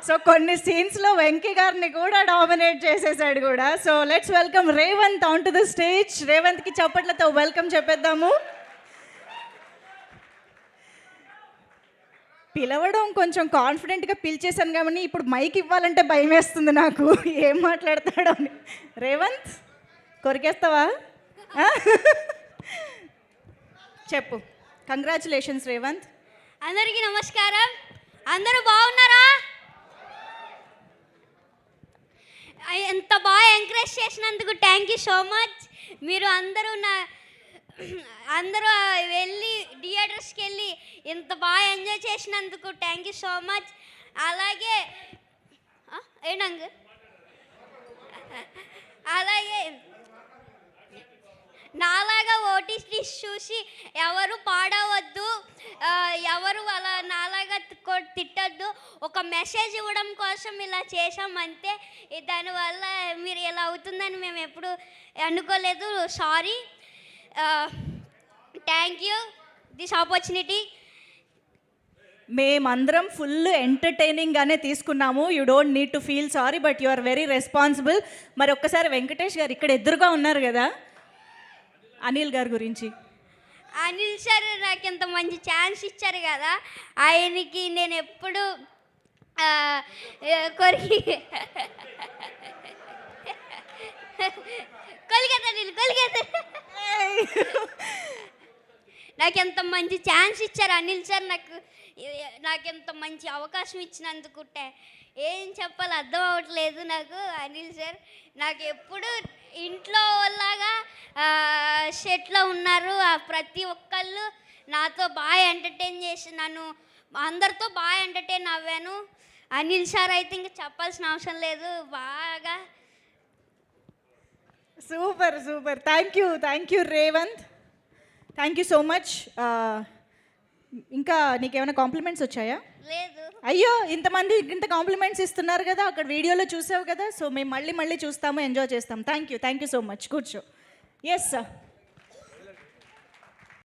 So కొన్ని సీన్స్లో వెంకీ గారిని కూడా డామినేట్ చేసేసాడు కూడా. So let's welcome Revanth on to the stage. రేవంత్కి చప్పట్లతో వెల్కమ్ చెప్పేద్దాము. పిలవడం కొంచెం కాన్ఫిడెంట్గా పిలిచేశాను కానీ ఇప్పుడు మైక్ ఇవ్వాలంటే భయం వేస్తుంది నాకు, ఏం మాట్లాడతాడో అని. రేవంత్ కొరికేస్తావా? చెప్పు. కంగ్రాచులేషన్స్ రేవంత్. అందరికీ నమస్కారం. అందరూ బాగున్నారా? ఎంత బాగా ఎంకరేజ్ చేసినందుకు థ్యాంక్ యూ సో మచ్. మీరు అందరూ వెళ్ళి థియేటర్స్కి వెళ్ళి ఇంత బాగా ఎంజాయ్ చేసినందుకు థ్యాంక్ యూ సో మచ్. అలాగే అలాగే నాలాగా ఓటీటీ చూసి ఎవరు పాడవద్దు, ఎవరు అలా నాలాగా తిట్టద్దు. ఒక మెసేజ్ ఇవ్వడం కోసం ఇలా చేసాం అంతే. దానివల్ల మీరు ఇలా అవుతుందని మేము ఎప్పుడు అనుకోలేదు. Sorry. Thank you this opportunity. మేమందరం ఫుల్ ఎంటర్టైనింగ్గానే తీసుకున్నాము. You don't need to feel sorry, but you are very responsible. మరి ఒక్కసారి వెంకటేష్ గారు ఇక్కడ ఎదురుగా ఉన్నారు కదా, అనిల్ గారి గురించి. అనిల్ సార్ నాకు ఇంత మంచి ఛాన్స్ ఇచ్చారు కదా, ఆయనకి నేను ఎప్పుడు నాకు ఎంత మంచి ఛాన్స్ ఇచ్చారు అనిల్ సార్. నాకు ఎంత మంచి అవకాశం ఇచ్చినందుకు ఏం చెప్పాలి అర్థం అవ్వట్లేదు నాకు. అనిల్ సార్ నాకు ఎప్పుడు ఇంట్లో లాగా సెట్లో ఉన్నారు. ప్రతి ఒక్కళ్ళు నాతో బాగా ఎంటర్టైన్ చేసి నన్ను అందరితో బాగా ఎంటర్టైన్ అవ్వాను. అనిల్ సార్ అయితే ఇంకా చెప్పాల్సిన అవసరం లేదు. బాగా super super. Thank you Revanth. Thank you so much. ఇంకా నీకేమైనా కాంప్లిమెంట్స్ వచ్చాయా? లేదు. అయ్యో, ఇంతమంది ఇంత కాంప్లిమెంట్స్ ఇస్తున్నారు కదా, అక్కడ వీడియోలో చూసావు కదా. సో మేము మళ్ళీ చూస్తాము, ఎంజాయ్ చేస్తాం. Thank you so much. కూర్చో. Yes sir.